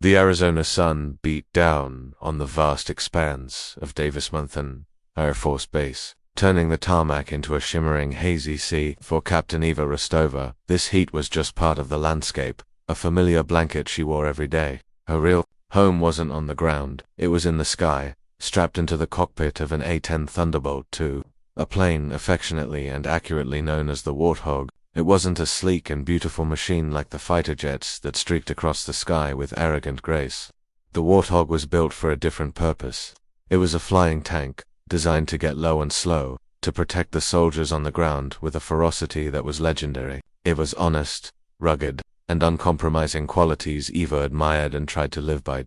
The Arizona sun beat down on the vast expanse of Davis-Monthan Air Force Base, turning the tarmac into a shimmering, hazy sea. For Captain Eva Rostova, this heat was just part of the landscape, a familiar blanket she wore every day. Her real home wasn't on the ground, it was in the sky, strapped into the cockpit of an A-10 Thunderbolt II, a plane affectionately and accurately known as the Warthog. It wasn't a sleek and beautiful machine like the fighter jets that streaked across the sky with arrogant grace. The Warthog was built for a different purpose. It was a flying tank, designed to get low and slow, to protect the soldiers on the ground with a ferocity that was legendary. It was honest, rugged, and uncompromising, qualities Eva admired and tried to live by.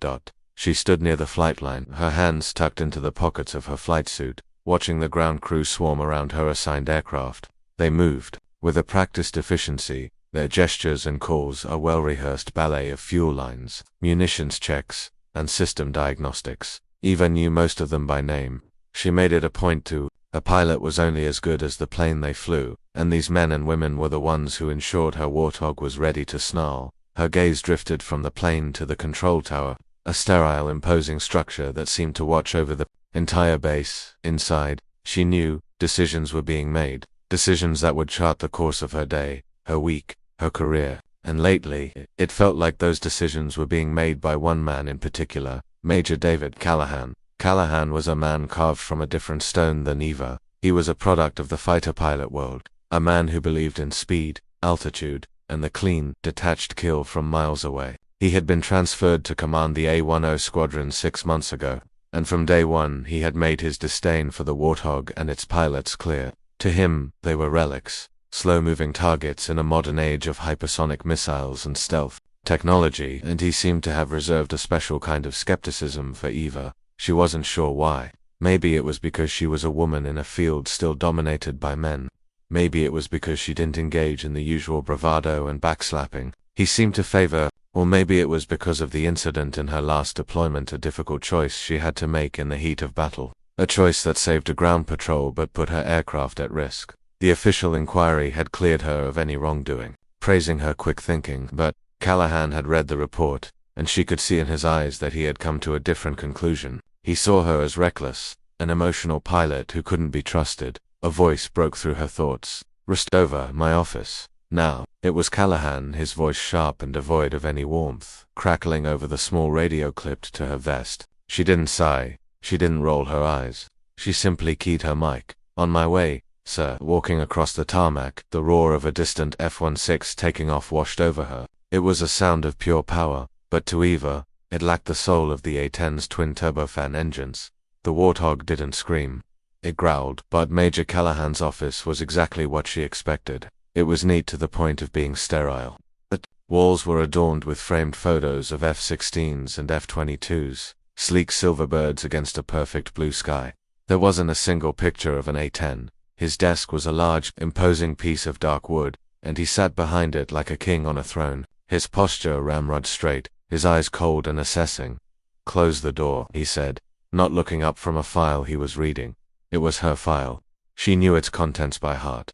She stood near the flight line, her hands tucked into the pockets of her flight suit, watching the ground crew swarm around her assigned aircraft. They moved with a practiced efficiency, their gestures and calls a well-rehearsed ballet of fuel lines, munitions checks, and system diagnostics. Eva knew most of them by name. She made it a point to. A pilot was only as good as the plane they flew, and these men and women were the ones who ensured her Warthog was ready to snarl. Her gaze drifted from the plane to the control tower, a sterile, imposing structure that seemed to watch over the entire base. Inside, she knew, decisions were being made. Decisions that would chart the course of her day, her week, her career. And lately, it felt like those decisions were being made by one man in particular, Major David Callahan. Callahan was a man carved from a different stone than Eva. He was a product of the fighter pilot world, a man who believed in speed, altitude, and the clean, detached kill from miles away. He had been transferred to command the A-10 squadron 6 months ago, and from day one he had made his disdain for the Warthog and its pilots clear. To him, they were relics, slow-moving targets in a modern age of hypersonic missiles and stealth technology, and he seemed to have reserved a special kind of skepticism for Eva. She wasn't sure why. Maybe it was because she was a woman in a field still dominated by men. Maybe it was because she didn't engage in the usual bravado and backslapping he seemed to favor, or maybe it was because of the incident in her last deployment, a difficult choice she had to make in the heat of battle. A choice that saved a ground patrol but put her aircraft at risk. The official inquiry had cleared her of any wrongdoing, praising her quick thinking, but Callahan had read the report, and she could see in his eyes that he had come to a different conclusion. He saw her as reckless, an emotional pilot who couldn't be trusted. A voice broke through her thoughts. "Rostova, my office." Now, it was Callahan, his voice sharp and devoid of any warmth, crackling over the small radio clipped to her vest. She didn't sigh. She didn't roll her eyes. She simply keyed her mic. "On my way, sir." Walking across the tarmac, the roar of a distant F-16 taking off washed over her. It was a sound of pure power, but to Eva, it lacked the soul of the A-10's twin turbofan engines. The Warthog didn't scream. It growled, but Major Callahan's office was exactly what she expected. It was neat to the point of being sterile. The walls were adorned with framed photos of F-16s and F-22s, sleek silver birds against a perfect blue sky. There wasn't a single picture of an A-10. His desk was a large, imposing piece of dark wood, and he sat behind it like a king on a throne, his posture ramrod straight, his eyes cold and assessing. "Close the door," he said, not looking up from a file he was reading. It was her file. She knew its contents by heart.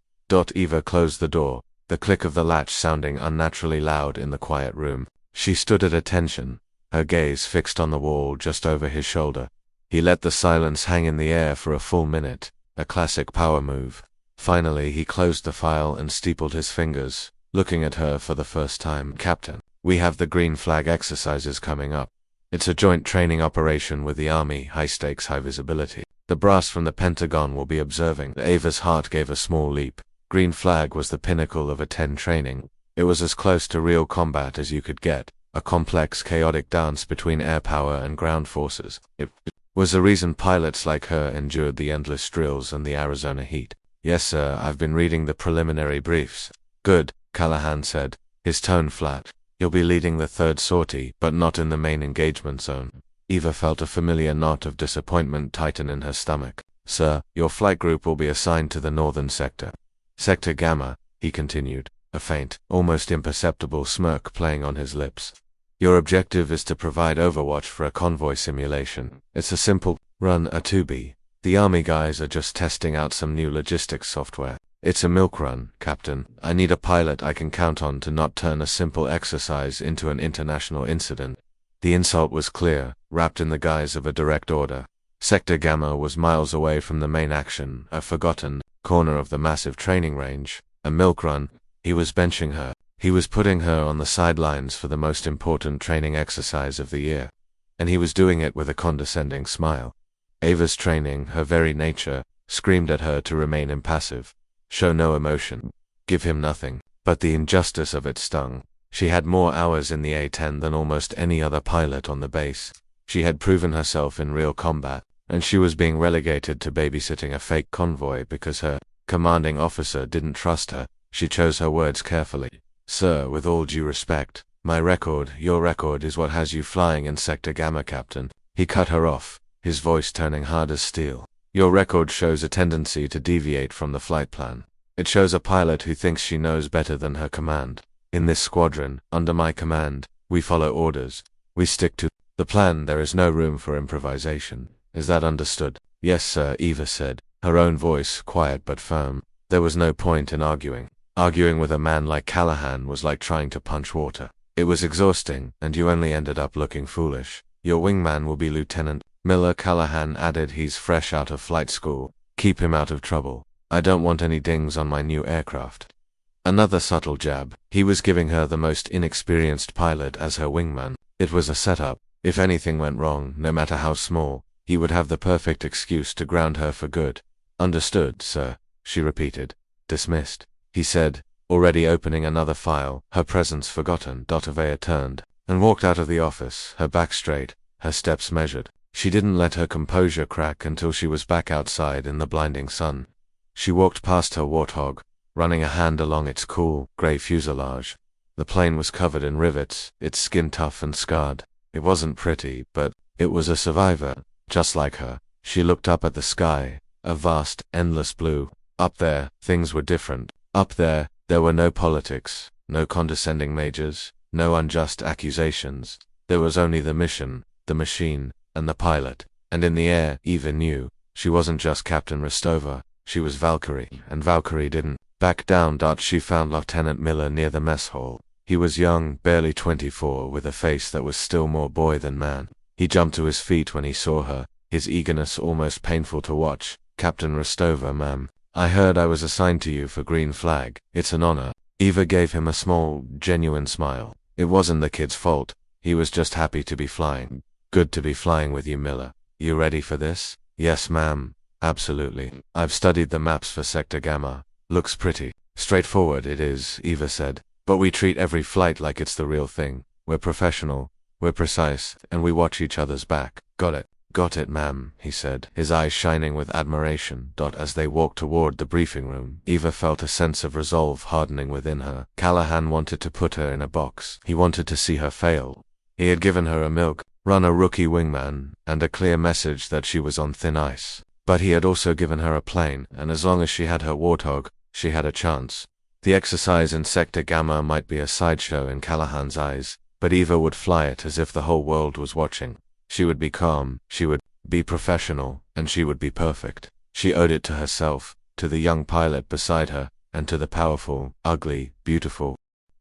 Eva closed the door, the click of the latch sounding unnaturally loud in the quiet room. She stood at attention, her gaze fixed on the wall just over his shoulder. He let the silence hang in the air for a full minute, a classic power move. Finally, he closed the file and steepled his fingers, looking at her for the first time. "Captain, we have the green flag exercises coming up. It's a joint training operation with the Army, high stakes, high visibility. The brass from the Pentagon will be observing." Ava's heart gave a small leap. Green flag was the pinnacle of A-10 training. It was as close to real combat as you could get, a complex, chaotic dance between air power and ground forces. It was the reason pilots like her endured the endless drills and the Arizona heat. "Yes, sir, I've been reading the preliminary briefs." "Good," Callahan said, his tone flat. "You'll be leading the third sortie, but not in the main engagement zone." Eva felt a familiar knot of disappointment tighten in her stomach. "Sir, your flight group will be assigned to the northern sector." "Sector Gamma," he continued, a faint, almost imperceptible smirk playing on his lips. "Your objective is to provide overwatch for a convoy simulation. It's a simple run, a 2B. The Army guys are just testing out some new logistics software. It's a milk run, Captain. I need a pilot I can count on to not turn a simple exercise into an international incident." The insult was clear, wrapped in the guise of a direct order. Sector Gamma was miles away from the main action, a forgotten corner of the massive training range, a milk run. He was benching her. He was putting her on the sidelines for the most important training exercise of the year. And he was doing it with a condescending smile. Ava's training, her very nature, screamed at her to remain impassive. Show no emotion. Give him nothing. But the injustice of it stung. She had more hours in the A-10 than almost any other pilot on the base. She had proven herself in real combat, and she was being relegated to babysitting a fake convoy because her commanding officer didn't trust her. She chose her words carefully. Sir, with all due respect, my record, your record is what has you flying in Sector Gamma, Captain. He cut her off, his voice turning hard as steel. Your record shows a tendency to deviate from the flight plan. It shows a pilot who thinks she knows better than her command. In this squadron, under my command, we follow orders. We stick to the plan. There is no room for improvisation. Is that understood? Yes, sir, Eva said, her own voice quiet but firm. There was no point in arguing. Arguing with a man like Callahan was like trying to punch water. It was exhausting, and you only ended up looking foolish. Your wingman will be Lieutenant Miller, Callahan added. He's fresh out of flight school. Keep him out of trouble. I don't want any dings on my new aircraft. Another subtle jab. He was giving her the most inexperienced pilot as her wingman. It was a setup. If anything went wrong, no matter how small, he would have the perfect excuse to ground her for good. Understood, sir, she repeated. Dismissed, he said, already opening another file, her presence forgotten. Ava turned and walked out of the office, her back straight, her steps measured. She didn't let her composure crack until she was back outside in the blinding sun. She walked past her Warthog, running a hand along its cool, grey fuselage. The plane was covered in rivets, its skin tough and scarred. It wasn't pretty, but it was a survivor, just like her. She looked up at the sky, a vast, endless blue. Up there, things were different. Up there were no politics, no condescending majors, no unjust accusations. There was only the mission, the machine, and the pilot. And in the air, Eva knew, she wasn't just Captain Rostova, she was Valkyrie, and Valkyrie didn't back down. She found Lieutenant Miller near the mess hall. He was young, barely 24, with a face that was still more boy than man. He jumped to his feet when he saw her, his eagerness almost painful to watch. Captain Rostova, ma'am. I heard I was assigned to you for Green Flag. It's an honor. Eva gave him a small, genuine smile. It wasn't the kid's fault. He was just happy to be flying. Good to be flying with you, Miller. You ready for this? Yes, ma'am. Absolutely. I've studied the maps for Sector Gamma. Looks pretty straightforward, it is, Eva said. But we treat every flight like it's the real thing. We're professional, we're precise, and we watch each other's back. Got it. Got it, ma'am, he said, his eyes shining with admiration. As they walked toward the briefing room, Eva felt a sense of resolve hardening within her. Callahan wanted to put her in a box. He wanted to see her fail. He had given her a milk run, a rookie wingman, and a clear message that she was on thin ice. But he had also given her a plane, and as long as she had her Warthog, she had a chance. The exercise in Sector Gamma might be a sideshow in Callahan's eyes, but Eva would fly it as if the whole world was watching. She would be calm, she would be professional, and she would be perfect. She owed it to herself, to the young pilot beside her, and to the powerful, ugly, beautiful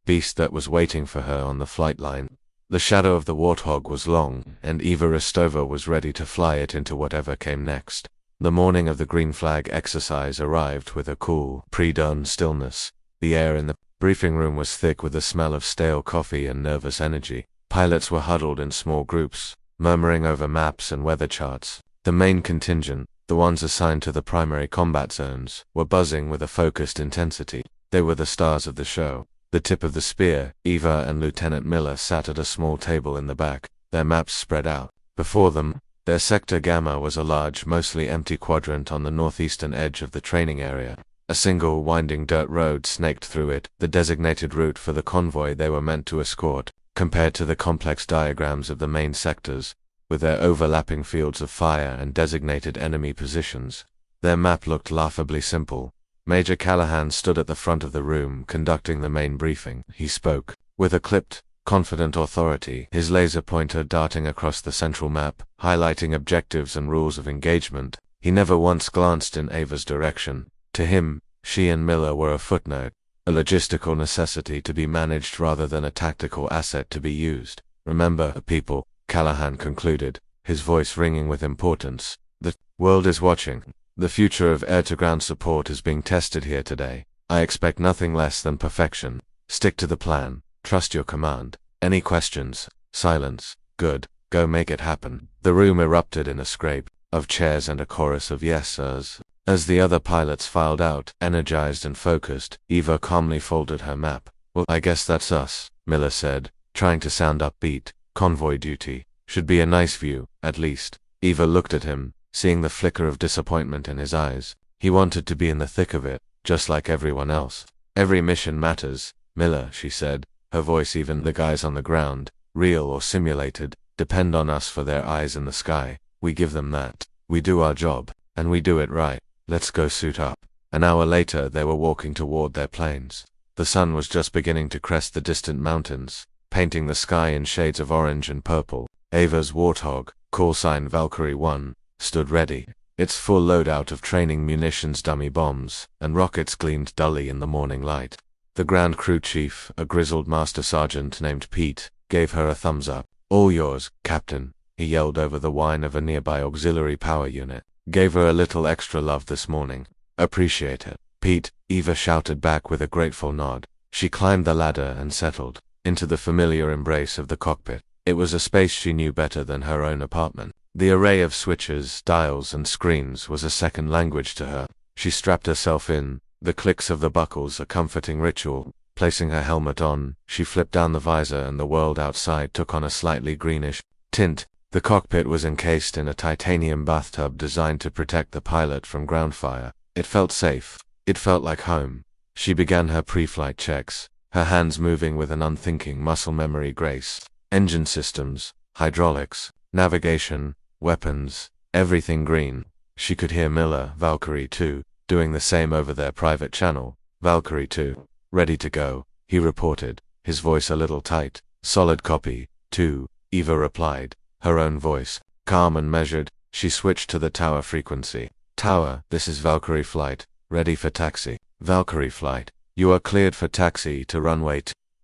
beast that was waiting for her on the flight line. The shadow of the Warthog was long, and Eva Rostova was ready to fly it into whatever came next. The morning of the Green Flag exercise arrived with a cool, pre-dawn stillness. The air in the briefing room was thick with the smell of stale coffee and nervous energy. Pilots were huddled in small groups, murmuring over maps and weather charts. The main contingent, the ones assigned to the primary combat zones, were buzzing with a focused intensity. They were the stars of the show. The tip of the spear, Eva and Lieutenant Miller sat at a small table in the back, their maps spread out. Before them, their Sector Gamma was a large, mostly empty quadrant on the northeastern edge of the training area. A single winding dirt road snaked through it, the designated route for the convoy they were meant to escort. Compared to the complex diagrams of the main sectors, with their overlapping fields of fire and designated enemy positions, their map looked laughably simple. Major Callahan stood at the front of the room, conducting the main briefing. He spoke with a clipped, confident authority, his laser pointer darting across the central map, highlighting objectives and rules of engagement. He never once glanced in Ava's direction. To him, she and Miller were a footnote, a logistical necessity to be managed rather than a tactical asset to be used. Remember, people, Callahan concluded, his voice ringing with importance. The world is watching. The future of air-to-ground support is being tested here today. I expect nothing less than perfection. Stick to the plan. Trust your command. Any questions? Silence. Good. Go make it happen. The room erupted in a scrape of chairs and a chorus of yes sirs. As the other pilots filed out, energized and focused, Eva calmly folded her map. Well, I guess that's us, Miller said, trying to sound upbeat. Convoy duty. Should be a nice view, at least. Eva looked at him, seeing the flicker of disappointment in his eyes. He wanted to be in the thick of it, just like everyone else. Every mission matters, Miller, she said, her voice even. The guys on the ground, real or simulated, depend on us for their eyes in the sky. We give them that. We do our job, and we do it right. Let's go suit up. An hour later they were walking toward their planes. The sun was just beginning to crest the distant mountains, painting the sky in shades of orange and purple. Ava's Warthog, call sign Valkyrie 1, stood ready. Its full loadout of training munitions, dummy bombs, and rockets gleamed dully in the morning light. The ground crew chief, a grizzled master sergeant named Pete, gave her a thumbs up. All yours, Captain, he yelled over the whine of a nearby auxiliary power unit. Gave her a little extra love this morning. Appreciate it. Pete, Eva shouted back with a grateful nod. She climbed the ladder and settled into the familiar embrace of the cockpit. It was a space she knew better than her own apartment. The array of switches, dials, and screens was a second language to her. She strapped herself in, the clicks of the buckles a comforting ritual. Placing her helmet on, she flipped down the visor and the world outside took on a slightly greenish tint. The cockpit was encased in a titanium bathtub designed to protect the pilot from ground fire. It felt safe. It felt like home. She began her pre-flight checks, her hands moving with an unthinking muscle memory grace. Engine systems, hydraulics, navigation, weapons, everything green. She could hear Miller, Valkyrie 2, doing the same over their private channel. Valkyrie 2, ready to go, he reported, his voice a little tight. Solid copy, 2, Eva replied, her own voice, calm and measured. She switched to the tower frequency. Tower, this is Valkyrie flight, ready for taxi. Valkyrie flight, you are cleared for taxi to runway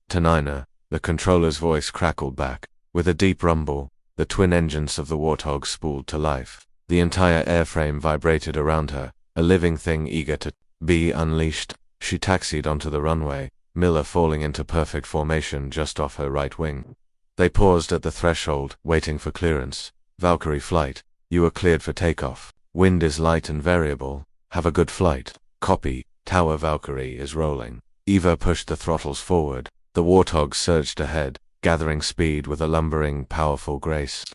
T9. The controller's voice crackled back. With a deep rumble, the twin engines of the Warthog spooled to life. The entire airframe vibrated around her, a living thing eager to be unleashed. She taxied onto the runway, Miller falling into perfect formation just off her right wing. They paused at the threshold, waiting for clearance. Valkyrie flight, you are cleared for takeoff. Wind is light and variable. Have a good flight. Copy. Tower Valkyrie is rolling. Eva pushed the throttles forward. The Warthog surged ahead, gathering speed with a lumbering, powerful grace.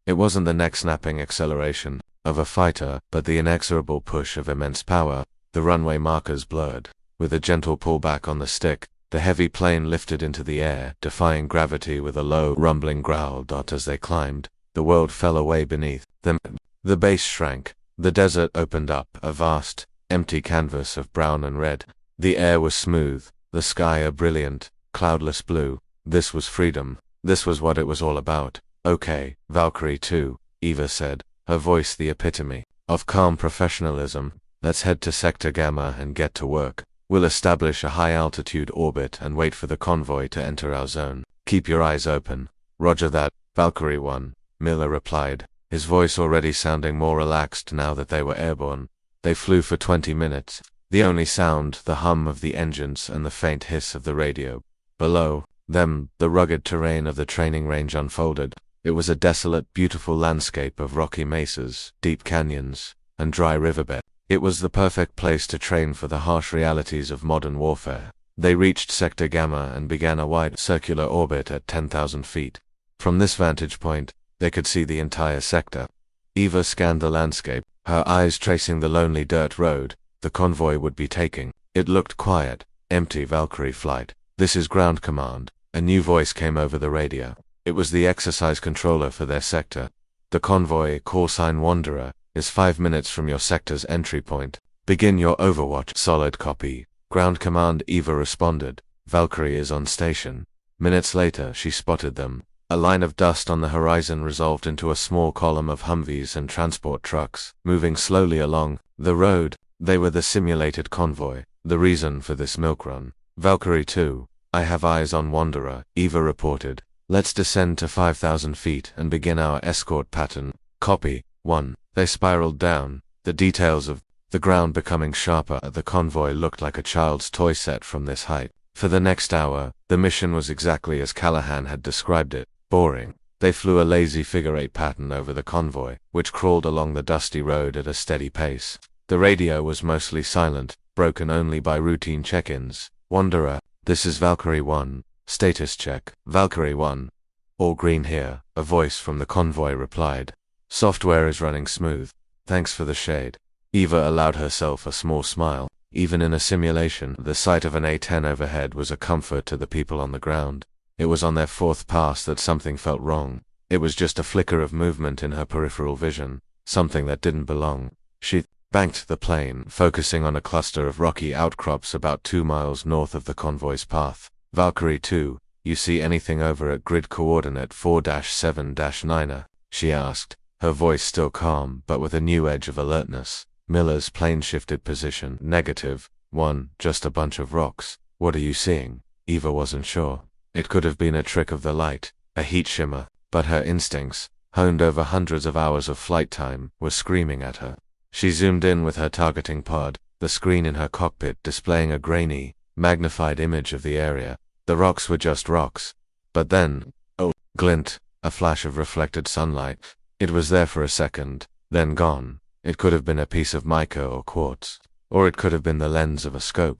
It wasn't the neck-snapping acceleration of a fighter, but the inexorable push of immense power. The runway markers blurred. With a gentle pullback on the stick, the heavy plane lifted into the air, defying gravity with a low, rumbling growl. As they climbed, the world fell away beneath them. The base shrank. The desert opened up, a vast, empty canvas of brown and red. The air was smooth, the sky a brilliant, cloudless blue. This was freedom. This was what it was all about. Okay, Valkyrie 2, Eva said, her voice the epitome of calm professionalism. Let's head to Sector Gamma and get to work. We'll establish a high-altitude orbit and wait for the convoy to enter our zone. Keep your eyes open. Roger that, Valkyrie 1, Miller replied, his voice already sounding more relaxed now that they were airborne. They flew for 20 minutes. The only sound, the hum of the engines and the faint hiss of the radio. Below them, the rugged terrain of the training range unfolded. It was a desolate, beautiful landscape of rocky mesas, deep canyons, and dry riverbed. It was the perfect place to train for the harsh realities of modern warfare. They reached Sector Gamma and began a wide, circular orbit at 10,000 feet. From this vantage point, they could see the entire sector. Eva scanned the landscape, her eyes tracing the lonely dirt road the convoy would be taking. It looked quiet, empty. Valkyrie flight. This is ground command. A new voice came over the radio. It was the exercise controller for their sector. The convoy, call sign Wanderer, is 5 minutes from your sector's entry point. Begin your overwatch. Solid copy. Ground command, Eva responded. Valkyrie is on station. Minutes later, she spotted them. A line of dust on the horizon resolved into a small column of Humvees and transport trucks, moving slowly along the road. They were the simulated convoy, the reason for this milk run. Valkyrie 2, I have eyes on Wanderer, Eva reported, Let's descend to 5,000 feet and begin our escort pattern. Copy. 1. They spiraled down, the details of the ground becoming sharper. The convoy looked like a child's toy set from this height. For the next hour, the mission was exactly as Callahan had described it, boring. They flew a lazy figure-8 pattern over the convoy, which crawled along the dusty road at a steady pace. The radio was mostly silent, broken only by routine check-ins. Wanderer, this is Valkyrie 1. Status check. Valkyrie 1. All green here, a voice from the convoy replied. Software is running smooth. Thanks for the shade. Eva allowed herself a small smile. Even in a simulation, the sight of an A-10 overhead was a comfort to the people on the ground. It was on their fourth pass that something felt wrong. It was just a flicker of movement in her peripheral vision, something that didn't belong. She banked the plane, focusing on a cluster of rocky outcrops about 2 miles north of the convoy's path. Valkyrie 2, you see anything over at grid coordinate 4-7-9? She asked, her voice still calm but with a new edge of alertness. Miller's plane shifted position. Negative. 1, just a bunch of rocks. What are you seeing? Eva wasn't sure. It could have been a trick of the light, a heat shimmer, but her instincts, honed over hundreds of hours of flight time, were screaming at her. She zoomed in with her targeting pod, the screen in her cockpit displaying a grainy, magnified image of the area. The rocks were just rocks. But then, oh, glint, a flash of reflected sunlight. It was there for a second, then gone. It could have been a piece of mica or quartz, or it could have been the lens of a scope.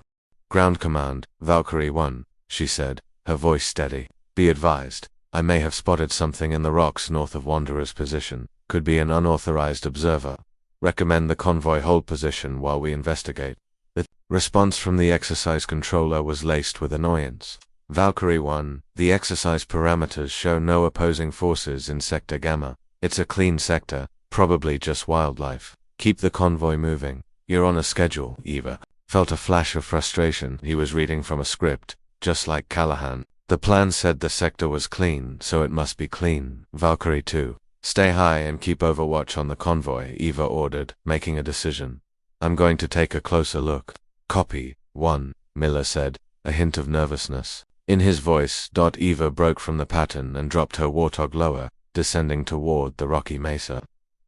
Ground command, Valkyrie 1, she said, her voice steady. Be advised, I may have spotted something in the rocks north of Wanderer's position. Could be an unauthorized observer. Recommend the convoy hold position while we investigate. The response from the exercise controller was laced with annoyance. Valkyrie 1, the exercise parameters show no opposing forces in Sector Gamma. It's a clean sector, probably just wildlife. Keep the convoy moving. You're on a schedule, Eva. Felt a flash of frustration. He was reading from a script, just like Callahan. The plan said the sector was clean, so it must be clean. Valkyrie 2. Stay high and keep overwatch on the convoy, Eva ordered, making a decision. I'm going to take a closer look. Copy. 1, Miller said, a hint of nervousness in his voice. Eva broke from the pattern and dropped her Warthog lower, descending toward the rocky mesa.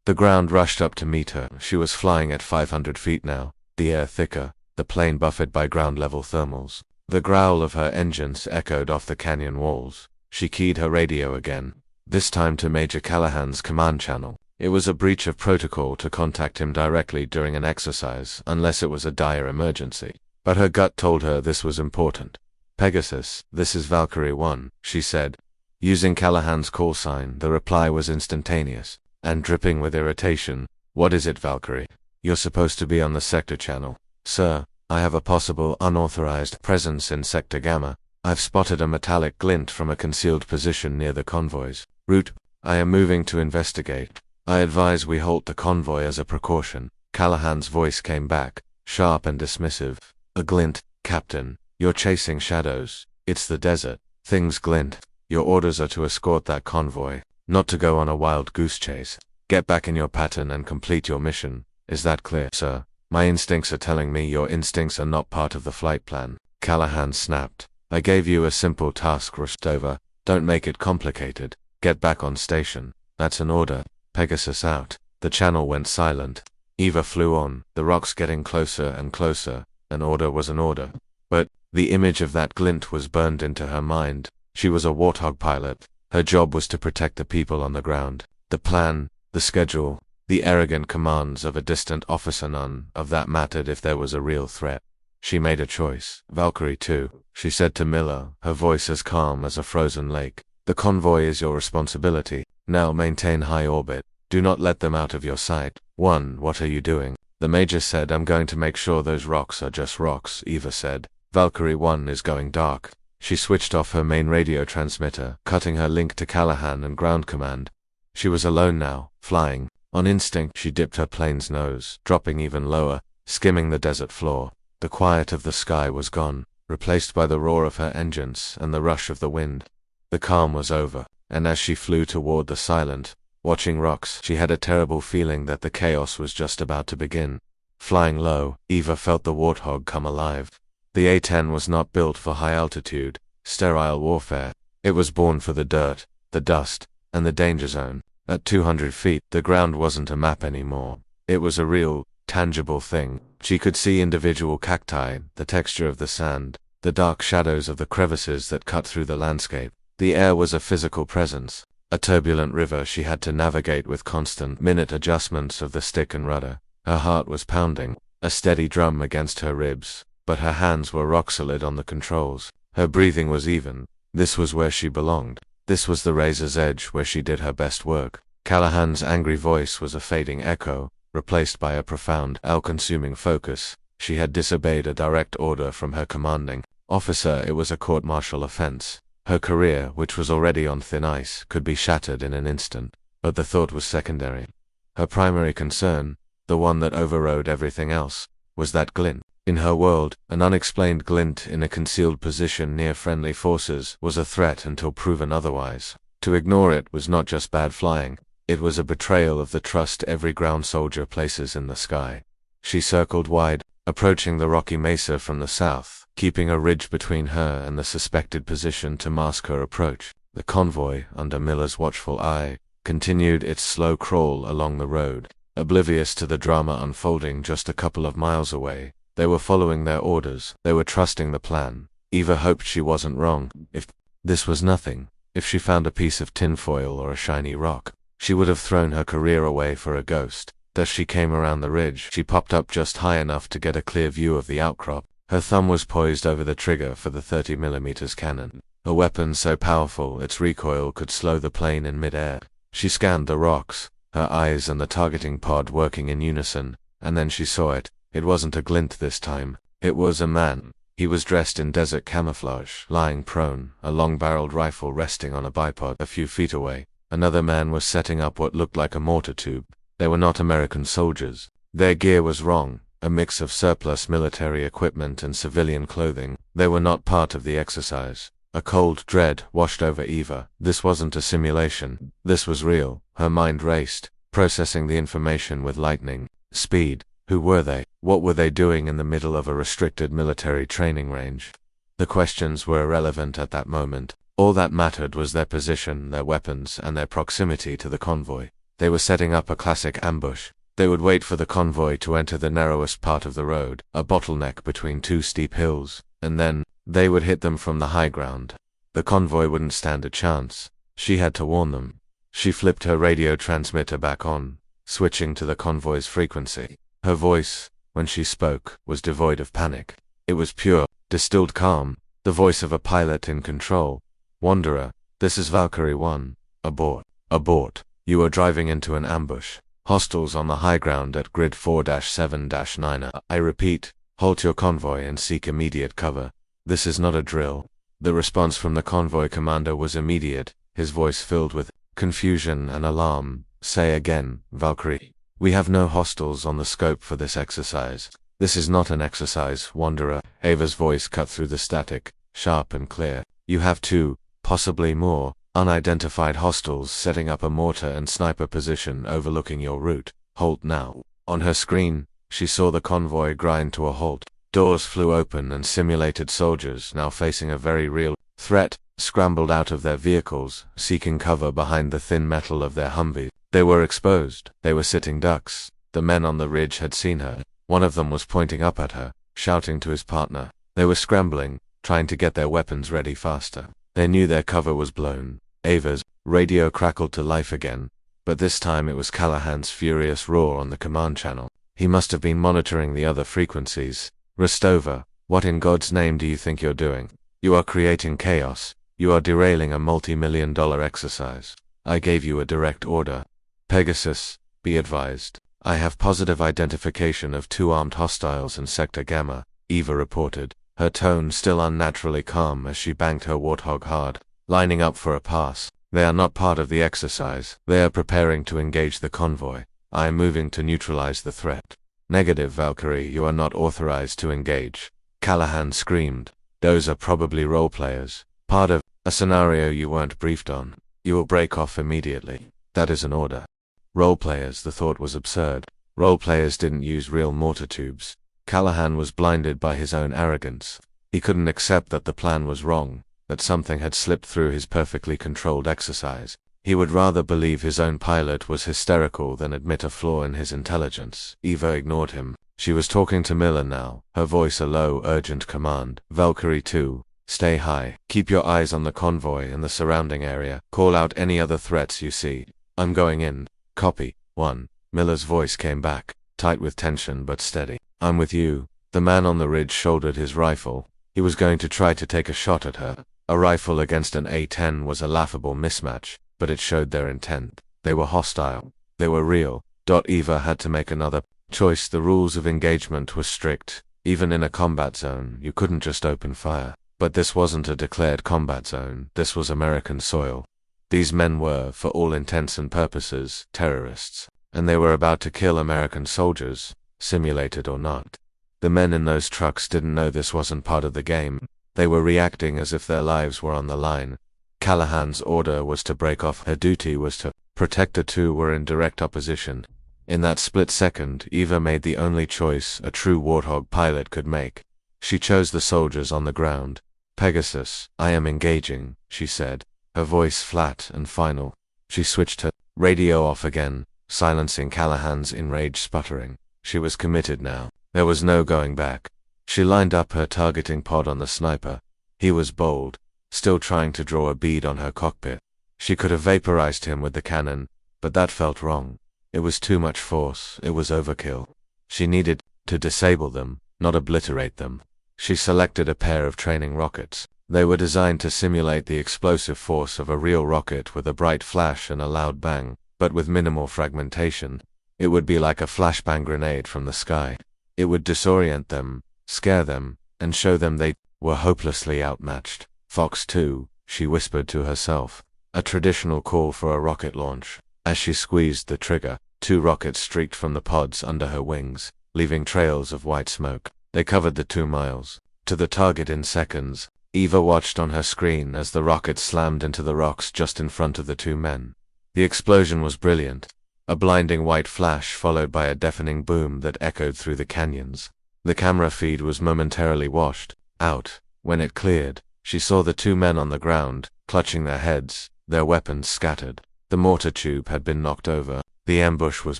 The ground rushed up to meet her. She was flying at 500 feet now, the air thicker, the plane buffeted by ground-level thermals. The growl of her engines echoed off the canyon walls. She keyed her radio again, this time to Major Callahan's command channel. It was a breach of protocol to contact him directly during an exercise, unless it was a dire emergency. But her gut told her this was important. Pegasus, this is Valkyrie 1, she said. Using Callahan's call sign, the reply was instantaneous, and dripping with irritation. What is it, Valkyrie? You're supposed to be on the sector channel. Sir, I have a possible unauthorized presence in Sector Gamma. I've spotted a metallic glint from a concealed position near the convoy's route. I am moving to investigate. I advise we halt the convoy as a precaution. Callahan's voice came back, sharp and dismissive. A glint, Captain. You're chasing shadows. It's the desert. Things glint. Your orders are to escort that convoy, not to go on a wild goose chase. Get back in your pattern and complete your mission. Is that clear, sir? My instincts are telling me your instincts are not part of the flight plan. Callahan snapped. I gave you a simple task, Rostova. Don't make it complicated. Get back on station. That's an order. Pegasus out. The channel went silent. Eva flew on, the rocks getting closer and closer. An order was an order. But the image of that glint was burned into her mind. She was a Warthog pilot. Her job was to protect the people on the ground. The plan, the schedule, the arrogant commands of a distant officer, none of that mattered if there was a real threat. She made a choice. Valkyrie 2, she said to Miller, her voice as calm as a frozen lake. The convoy is your responsibility. Now maintain high orbit. Do not let them out of your sight. 1, what are you doing? The Major said I'm going to make sure those rocks are just rocks, Eva said. Valkyrie 1 is going dark. She switched off her main radio transmitter, cutting her link to Callahan and ground command. She was alone now, flying. On instinct, she dipped her plane's nose, dropping even lower, skimming the desert floor. The quiet of the sky was gone, replaced by the roar of her engines and the rush of the wind. The calm was over, and as she flew toward the silent, watching rocks, she had a terrible feeling that the chaos was just about to begin. Flying low, Eva felt the Warthog come alive. The A-10 was not built for high altitude, sterile warfare. It was born for the dirt, the dust, and the danger zone. At 200 feet, the ground wasn't a map anymore. It was a real, tangible thing. She could see individual cacti, the texture of the sand, the dark shadows of the crevices that cut through the landscape. The air was a physical presence, a turbulent river she had to navigate with constant minute adjustments of the stick and rudder. Her heart was pounding, a steady drum against her ribs, but her hands were rock solid on the controls. Her breathing was even. This was where she belonged. This was the razor's edge where she did her best work. Callahan's angry voice was a fading echo, replaced by a profound, all-consuming focus. She had disobeyed a direct order from her commanding officer. It was a court-martial offense. Her career, which was already on thin ice, could be shattered in an instant. But the thought was secondary. Her primary concern, the one that overrode everything else, was that glint. In her world, an unexplained glint in a concealed position near friendly forces was a threat until proven otherwise. To ignore it was not just bad flying, it was a betrayal of the trust every ground soldier places in the sky. She circled wide, approaching the rocky mesa from the south, keeping a ridge between her and the suspected position to mask her approach. The convoy, under Miller's watchful eye, continued its slow crawl along the road, oblivious to the drama unfolding just a couple of miles away. They were following their orders. They were trusting the plan. Eva hoped she wasn't wrong. If this was nothing, if she found a piece of tinfoil or a shiny rock, she would have thrown her career away for a ghost. As she came around the ridge, she popped up just high enough to get a clear view of the outcrop. Her thumb was poised over the trigger for the 30mm cannon, a weapon so powerful its recoil could slow the plane in mid-air. She scanned the rocks, her eyes and the targeting pod working in unison, and then she saw it. It wasn't a glint this time. It was a man. He was dressed in desert camouflage, lying prone, a long-barreled rifle resting on a bipod a few feet away. Another man was setting up what looked like a mortar tube. They were not American soldiers. Their gear was wrong, a mix of surplus military equipment and civilian clothing. They were not part of the exercise. A cold dread washed over Eva. This wasn't a simulation. This was real. Her mind raced, processing the information with lightning speed. Who were they? What were they doing in the middle of a restricted military training range? The questions were irrelevant at that moment. All that mattered was their position, their weapons, and their proximity to the convoy. They were setting up a classic ambush. They would wait for the convoy to enter the narrowest part of the road, a bottleneck between two steep hills, and then they would hit them from the high ground. The convoy wouldn't stand a chance. She had to warn them. She flipped her radio transmitter back on, switching to the convoy's frequency. Her voice, when she spoke, was devoid of panic. It was pure, distilled calm, the voice of a pilot in control. Wanderer, this is Valkyrie 1. Abort. Abort. You are driving into an ambush. Hostiles on the high ground at grid 4-7-9. I repeat, halt your convoy and seek immediate cover. This is not a drill. The response from the convoy commander was immediate, his voice filled with confusion and alarm. Say again, Valkyrie. We have no hostiles on the scope for this exercise. This is not an exercise, Wanderer. Ava's voice cut through the static, sharp and clear. You have two, possibly more, unidentified hostiles setting up a mortar and sniper position overlooking your route. Halt now. On her screen, she saw the convoy grind to a halt. Doors flew open and simulated soldiers, now facing a very real threat, scrambled out of their vehicles, seeking cover behind the thin metal of their Humvees. They were exposed. They were sitting ducks. The men on the ridge had seen her. One of them was pointing up at her, shouting to his partner. They were scrambling, trying to get their weapons ready faster. They knew their cover was blown. Ava's radio crackled to life again, but this time it was Callahan's furious roar on the command channel. He must have been monitoring the other frequencies. Rostova, what in God's name do you think you're doing? You are creating chaos. You are derailing a multi-million-dollar exercise. I gave you a direct order. Pegasus, be advised. I have positive identification of two armed hostiles in Sector Gamma, Eva reported, her tone still unnaturally calm as she banked her Warthog hard, lining up for a pass. They are not part of the exercise. They are preparing to engage the convoy. I am moving to neutralize the threat. Negative, Valkyrie, you are not authorized to engage. Callahan screamed. Those are probably role players. Part of a scenario you weren't briefed on. You will break off immediately. That is an order. Role players, the thought was absurd. Role players didn't use real mortar tubes. Callahan was blinded by his own arrogance. He couldn't accept that the plan was wrong. that something had slipped through his perfectly controlled exercise. He would rather believe his own pilot was hysterical than admit a flaw in his intelligence. Eva ignored him. She was talking to Miller now, her voice a low, urgent command. Valkyrie 2, stay high. Keep your eyes on the convoy and the surrounding area. Call out any other threats you see. I'm going in. Copy. 1. Miller's voice came back, tight with tension but steady. I'm with you. The man on the ridge shouldered his rifle. He was going to try to take a shot at her. A rifle against an A-10 was a laughable mismatch, but it showed their intent. They were hostile. They were real. Eva had to make another choice. The rules of engagement were strict. Even in a combat zone, you couldn't just open fire. But this wasn't a declared combat zone. This was American soil. These men were, for all intents and purposes, terrorists. And they were about to kill American soldiers, simulated or not. The men in those trucks didn't know this wasn't part of the game. They were reacting as if their lives were on the line. Callahan's order was to break off. Her duty was to protect. The two were in direct opposition. In that split second, Eva made the only choice a true Warthog pilot could make. She chose the soldiers on the ground. Pegasus, I am engaging, she said, her voice flat and final. She switched her radio off again, silencing Callahan's enraged sputtering. She was committed now. There was no going back. She lined up her targeting pod on the sniper. He was bold, still trying to draw a bead on her cockpit. She could have vaporized him with the cannon, but that felt wrong. It was too much force. It was overkill. She needed to disable them, not obliterate them. She selected a pair of training rockets. They were designed to simulate the explosive force of a real rocket with a bright flash and a loud bang, but with minimal fragmentation. It would be like a flashbang grenade from the sky. It would disorient them, scare them, and show them they were hopelessly outmatched. Fox 2, she whispered to herself. A traditional call for a rocket launch. As she squeezed the trigger, 2 rockets streaked from the pods under her wings, leaving trails of white smoke. They covered the 2 miles. To the target in seconds. Eva watched on her screen as the rocket slammed into the rocks just in front of the 2 men. The explosion was brilliant. A blinding white flash followed by a deafening boom that echoed through the canyons. The camera feed was momentarily washed out. When it cleared, she saw the 2 men on the ground, clutching their heads, their weapons scattered. The mortar tube had been knocked over. The ambush was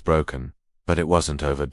broken. But it wasn't over.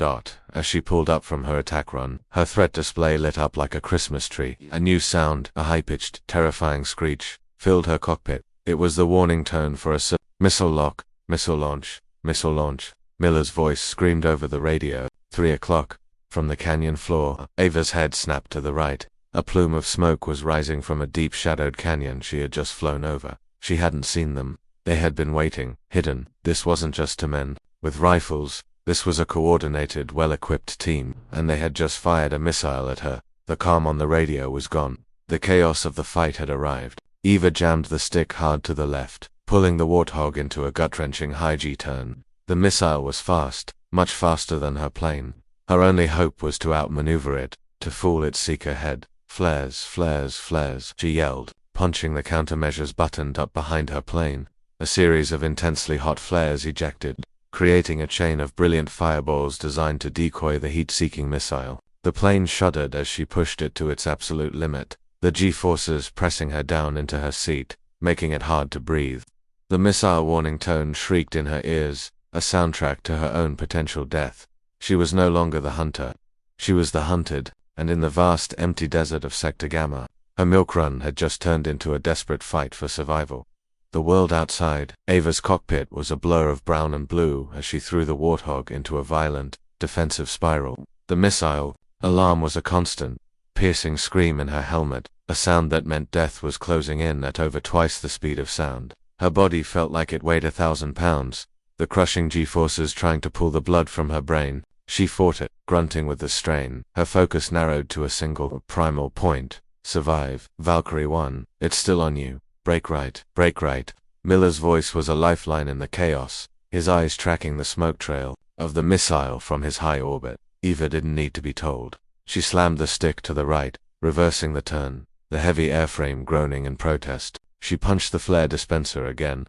As she pulled up from her attack run, her threat display lit up like a Christmas tree. A new sound, a high-pitched, terrifying screech, filled her cockpit. It was the warning tone for a missile lock, missile launch, missile launch. Miller's voice screamed over the radio. 3 o'clock. From the canyon floor, Eva's head snapped to the right. A plume of smoke was rising from a deep-shadowed canyon she had just flown over. She hadn't seen them. They had been waiting, hidden. This wasn't just 2 men with rifles. This was a coordinated, well-equipped team, and they had just fired a missile at her. The calm on the radio was gone. The chaos of the fight had arrived. Eva jammed the stick hard to the left, pulling the Warthog into a gut-wrenching high G-turn. The missile was fast, much faster than her plane. Her only hope was to outmaneuver it, to fool its seeker head. Flares, flares, flares, she yelled, punching the countermeasures buttoned up behind her plane. A series of intensely hot flares ejected, creating a chain of brilliant fireballs designed to decoy the heat-seeking missile. The plane shuddered as she pushed it to its absolute limit, the G-forces pressing her down into her seat, making it hard to breathe. The missile warning tone shrieked in her ears, a soundtrack to her own potential death. She was no longer the hunter. She was the hunted, and in the vast empty desert of Sector Gamma, her milk run had just turned into a desperate fight for survival. The world outside, Eva's cockpit was a blur of brown and blue as she threw the Warthog into a violent, defensive spiral. The missile alarm was a constant, piercing scream in her helmet, a sound that meant death was closing in at over twice the speed of sound. Her body felt like it weighed 1,000 pounds, the crushing G-forces trying to pull the blood from her brain. She fought it, grunting with the strain, her focus narrowed to a single, primal point. Survive. Valkyrie 1, it's still on you. Break right, break right. Miller's voice was a lifeline in the chaos, his eyes tracking the smoke trail of the missile from his high orbit. Eva didn't need to be told. She slammed the stick to the right, reversing the turn, the heavy airframe groaning in protest. She punched the flare dispenser again.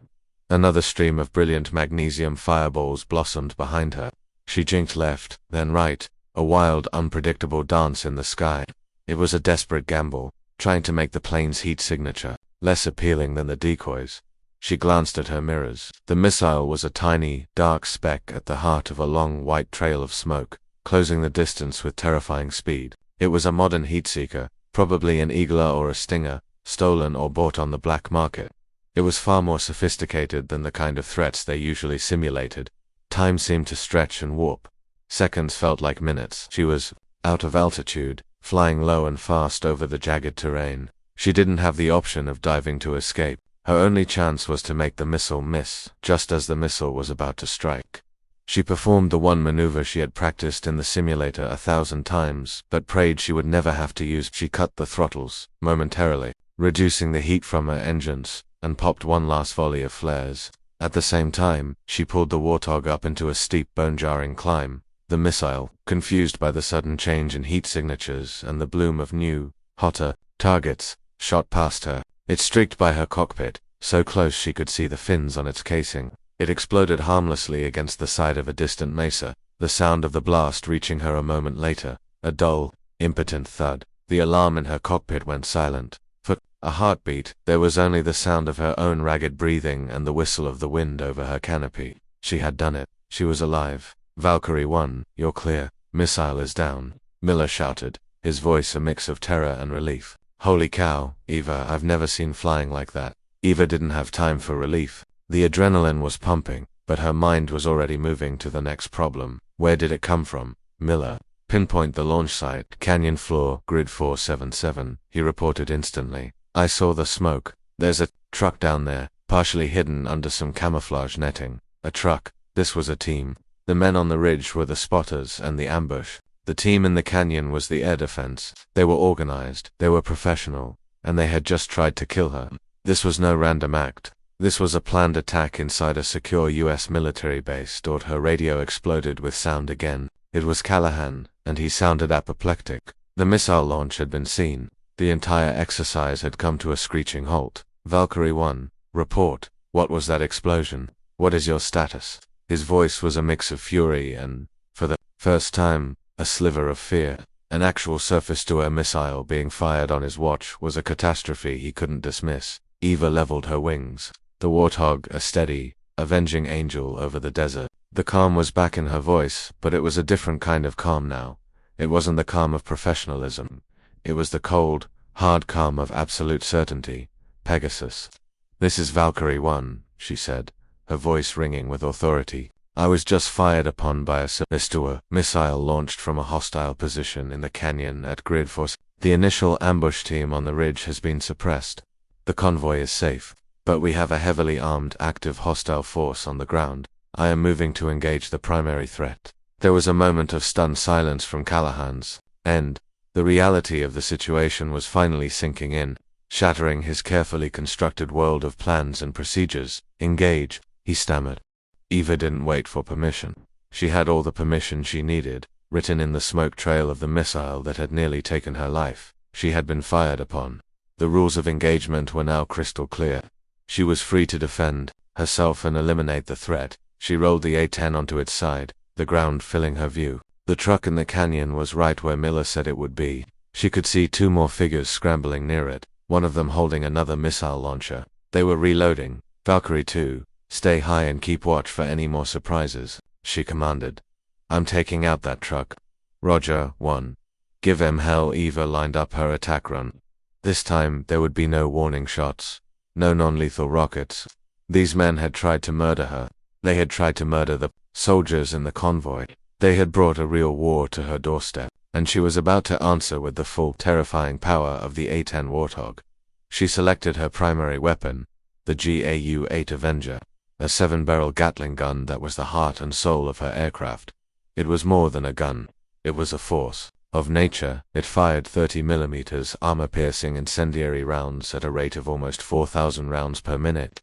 Another stream of brilliant magnesium fireballs blossomed behind her. She jinked left, then right, a wild, unpredictable dance in the sky. It was a desperate gamble, trying to make the plane's heat signature less appealing than the decoys. She glanced at her mirrors. The missile was a tiny, dark speck at the heart of a long white trail of smoke, closing the distance with terrifying speed. It was a modern heat-seeker, probably an Eagler or a Stinger, stolen or bought on the black market. It was far more sophisticated than the kind of threats they usually simulated. Time seemed to stretch and warp. Seconds felt like minutes. She was out of altitude, flying low and fast over the jagged terrain. She didn't have the option of diving to escape. Her only chance was to make the missile miss, just as the missile was about to strike. She performed the one maneuver she had practiced in the simulator 1,000 times, but prayed she would never have to use. She cut the throttles, momentarily, reducing the heat from her engines, and popped one last volley of flares. At the same time, she pulled the Warthog up into a steep, bone-jarring climb. The missile, confused by the sudden change in heat signatures and the bloom of new, hotter targets, shot past her. It streaked by her cockpit, so close she could see the fins on its casing. It exploded harmlessly against the side of a distant mesa, the sound of the blast reaching her a moment later, a dull, impotent thud. The alarm in her cockpit went silent. For a heartbeat, there was only the sound of her own ragged breathing and the whistle of the wind over her canopy. She had done it. She was alive. Valkyrie 1, you're clear. Missile is down, Miller shouted, his voice a mix of terror and relief. Holy cow, Eva, I've never seen flying like that. Eva didn't have time for relief. The adrenaline was pumping, but her mind was already moving to the next problem. Where did it come from? Miller. Pinpoint the launch site, canyon floor, grid 477, he reported instantly. I saw the smoke. There's a truck down there, partially hidden under some camouflage netting. A truck. This was a team. The men on the ridge were the spotters and the ambush. The team in the canyon was the air defense. They were organized, they were professional, and they had just tried to kill her. This was no random act. This was a planned attack inside a secure US military base. Her radio exploded with sound again. It was Callahan, and he sounded apoplectic. The missile launch had been seen. The entire exercise had come to a screeching halt. Valkyrie 1, report. What was that explosion? What is your status? His voice was a mix of fury and, for the first time, a sliver of fear. An actual surface-to-air missile being fired on his watch was a catastrophe he couldn't dismiss. Eva leveled her wings. The Warthog, a steady, avenging angel over the desert. The calm was back in her voice, but it was a different kind of calm now. It wasn't the calm of professionalism. It was the cold, hard calm of absolute certainty. Pegasus. This is Valkyrie 1, she said, her voice ringing with authority. I was just fired upon by a missile launched from a hostile position in the canyon at grid 4. The initial ambush team on the ridge has been suppressed. The convoy is safe, but we have a heavily armed active hostile force on the ground. I am moving to engage the primary threat. There was a moment of stunned silence from Callahan's end. The reality of the situation was finally sinking in, shattering his carefully constructed world of plans and procedures. Engage, he stammered. Eva didn't wait for permission. She had all the permission she needed, written in the smoke trail of the missile that had nearly taken her life. She had been fired upon. The rules of engagement were now crystal clear. She was free to defend herself and eliminate the threat. She rolled the A-10 onto its side, the ground filling her view. The truck in the canyon was right where Miller said it would be. She could see two more figures scrambling near it, one of them holding another missile launcher. They were reloading. Valkyrie 2, stay high and keep watch for any more surprises, she commanded. I'm taking out that truck. Roger, 1. Give 'em hell. Eva lined up her attack run. This time, there would be no warning shots. No non-lethal rockets. These men had tried to murder her. They had tried to murder the soldiers in the convoy. They had brought a real war to her doorstep, and she was about to answer with the full, terrifying power of the A-10 Warthog. She selected her primary weapon, the GAU-8 Avenger, a 7-barrel Gatling gun that was the heart and soul of her aircraft. It was more than a gun. It was a force of nature. It fired 30mm armor-piercing incendiary rounds at a rate of almost 4,000 rounds per minute.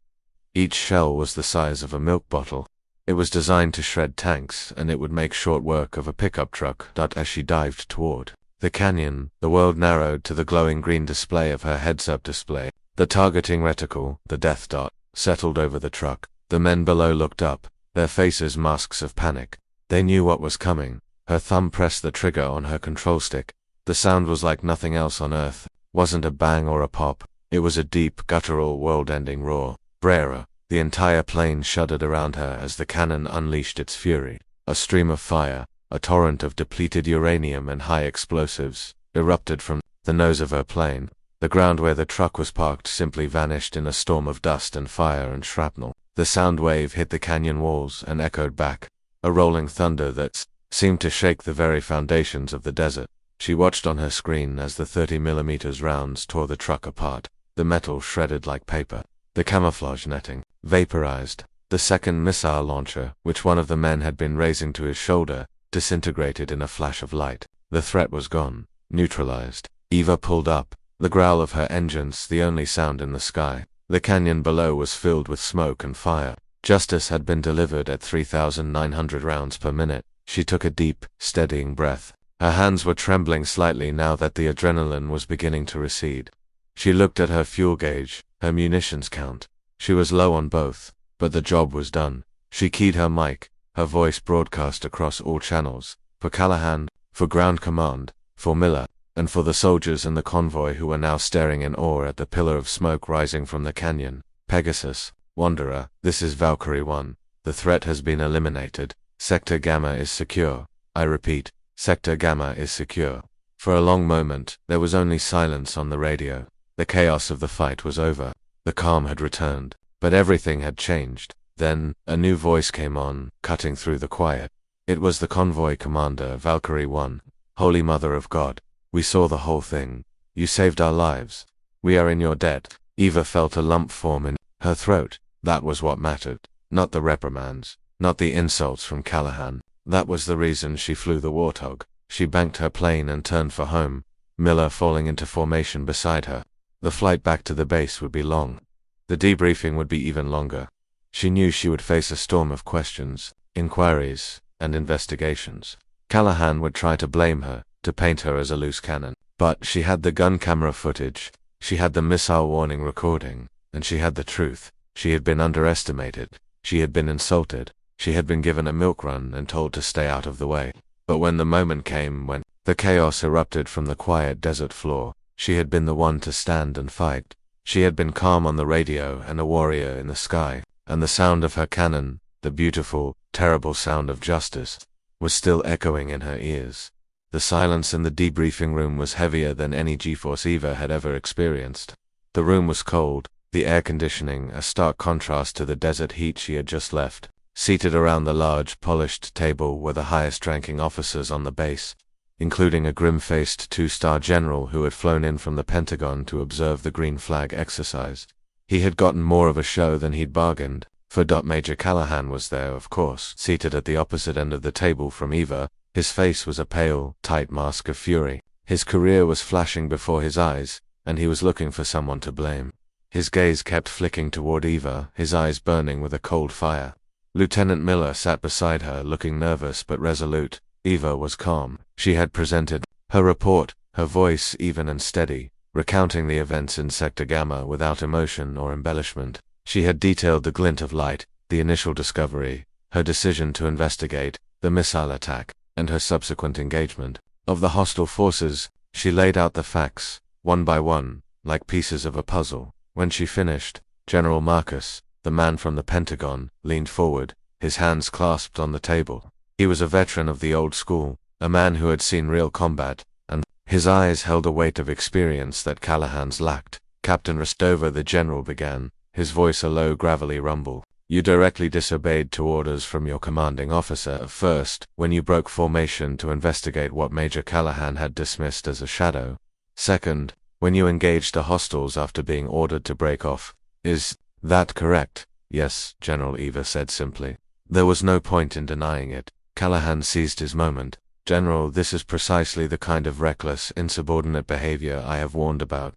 Each shell was the size of a milk bottle. It was designed to shred tanks, and it would make short work of a pickup truck. As she dived toward the canyon, the world narrowed to the glowing green display of her heads-up display. The targeting reticle, the death dot, settled over the truck. The men below looked up, their faces masks of panic. They knew what was coming. Her thumb pressed the trigger on her control stick. The sound was like nothing else on Earth. Wasn't a bang or a pop. It was a deep, guttural, world-ending roar. Brera. The entire plane shuddered around her as the cannon unleashed its fury. A stream of fire, a torrent of depleted uranium and high explosives, erupted from the nose of her plane. The ground where the truck was parked simply vanished in a storm of dust and fire and shrapnel. The sound wave hit the canyon walls and echoed back, a rolling thunder that seemed to shake the very foundations of the desert. She watched on her screen as the 30mm rounds tore the truck apart, the metal shredded like paper, the camouflage netting vaporized. The second missile launcher, which one of the men had been raising to his shoulder, disintegrated in a flash of light. The threat was gone, neutralized. Eva pulled up, the growl of her engines the only sound in the sky. The canyon below was filled with smoke and fire. Justice had been delivered at 3,900 rounds per minute. She took a deep, steadying breath. Her hands were trembling slightly now that the adrenaline was beginning to recede. She looked at her fuel gauge, her munitions count. She was low on both, but the job was done. She keyed her mic, her voice broadcast across all channels. For Callahan, for ground command, for Miller, and for the soldiers in the convoy who were now staring in awe at the pillar of smoke rising from the canyon. Pegasus, Wanderer, this is Valkyrie 1. The threat has been eliminated. Sector Gamma is secure. I repeat, Sector Gamma is secure. For a long moment, there was only silence on the radio. The chaos of the fight was over. The calm had returned. But everything had changed. Then, a new voice came on, cutting through the quiet. It was the convoy commander, Valkyrie 1. Holy Mother of God. We saw the whole thing. You saved our lives. We are in your debt. Eva felt a lump form in her throat. That was what mattered. Not the reprimands. Not the insults from Callahan. That was the reason she flew the Warthog. She banked her plane and turned for home, Miller falling into formation beside her. The flight back to the base would be long. The debriefing would be even longer. She knew she would face a storm of questions, inquiries, and investigations. Callahan would try to blame her, to paint her as a loose cannon. But she had the gun camera footage, she had the missile warning recording, and she had the truth. She had been underestimated. She had been insulted. She had been given a milk run and told to stay out of the way. But when the moment came when the chaos erupted from the quiet desert floor, she had been the one to stand and fight. She had been calm on the radio and a warrior in the sky, and the sound of her cannon, the beautiful, terrible sound of justice, was still echoing in her ears. The silence in the debriefing room was heavier than any G-Force Eva had ever experienced. The room was cold, the air conditioning a stark contrast to the desert heat she had just left. Seated around the large, polished table were the highest-ranking officers on the base, including a grim-faced two-star general who had flown in from the Pentagon to observe the green flag exercise. He had gotten more of a show than he'd bargained, for Major Callahan was there, of course, seated at the opposite end of the table from Eva. His face was a pale, tight mask of fury. His career was flashing before his eyes, and he was looking for someone to blame. His gaze kept flicking toward Eva, his eyes burning with a cold fire. Lieutenant Miller sat beside her, looking nervous but resolute. Eva was calm. She had presented her report, her voice even and steady, recounting the events in Sector Gamma without emotion or embellishment. She had detailed the glint of light, the initial discovery, her decision to investigate, the missile attack, and her subsequent engagement of the hostile forces. She laid out the facts, one by one, like pieces of a puzzle. When she finished, General Marcus, the man from the Pentagon, leaned forward, his hands clasped on the table. He was a veteran of the old school, a man who had seen real combat, and his eyes held a weight of experience that Callahan's lacked. Captain Rostova, the general began, his voice a low, gravelly rumble. You directly disobeyed to orders from your commanding officer. First, when you broke formation to investigate what Major Callahan had dismissed as a shadow. Second, when you engaged the hostiles after being ordered to break off. Is that correct? Yes, General Eva said simply. There was no point in denying it. Callahan seized his moment. General, this is precisely the kind of reckless, insubordinate behavior I have warned about.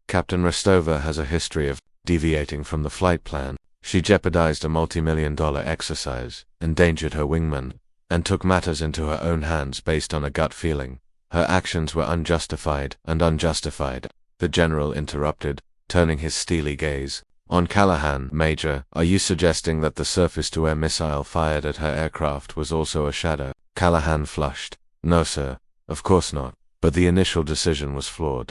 Captain Rostova has a history of deviating from the flight plan. She jeopardized a multi-million-dollar exercise, endangered her wingman, and took matters into her own hands based on a gut feeling. Her actions were unjustified and unjustified. The general interrupted, turning his steely gaze on Callahan. Major, are you suggesting that the surface-to-air missile fired at her aircraft was also a shadow? Callahan flushed. No, sir. Of course not. But the initial decision was flawed.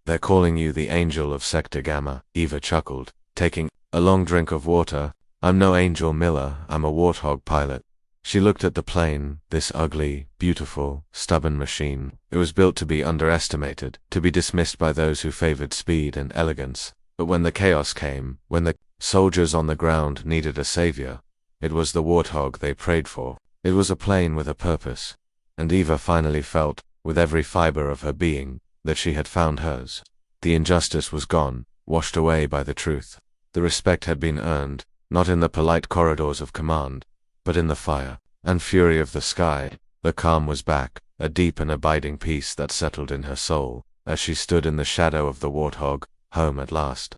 They're calling you the Angel of Sector Gamma, Eva chuckled, taking a long drink of water. I'm no Angel Miller, I'm a Warthog pilot. She looked at the plane, this ugly, beautiful, stubborn machine. It was built to be underestimated, to be dismissed by those who favored speed and elegance. But when the chaos came, when the soldiers on the ground needed a savior, it was the Warthog they prayed for. It was a plane with a purpose. And Eva finally felt, with every fiber of her being, that she had found hers. The injustice was gone, washed away by the truth. The respect had been earned, not in the polite corridors of command, but in the fire and fury of the sky. The calm was back, a deep and abiding peace that settled in her soul, as she stood in the shadow of the Warthog, home at last.